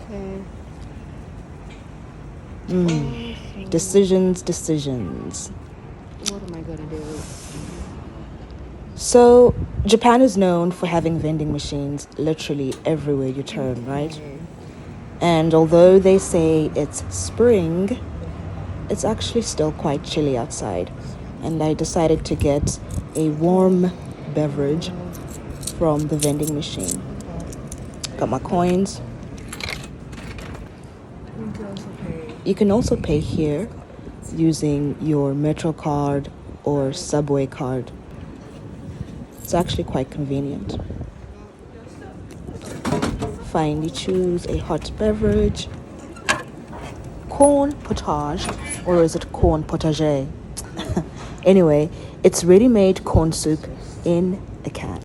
Okay. Decisions. What am I gonna do? So, Japan is known for having vending machines literally everywhere you turn, right? Okay. And although they say it's spring, it's actually still quite chilly outside. And I decided to get a warm beverage from the vending machine. Got my coins. You can also pay here using your Metro card or Subway card. It's actually quite convenient. Fine, you choose a hot beverage, corn potage, or is it corn potager? Anyway, it's ready-made corn soup in a can.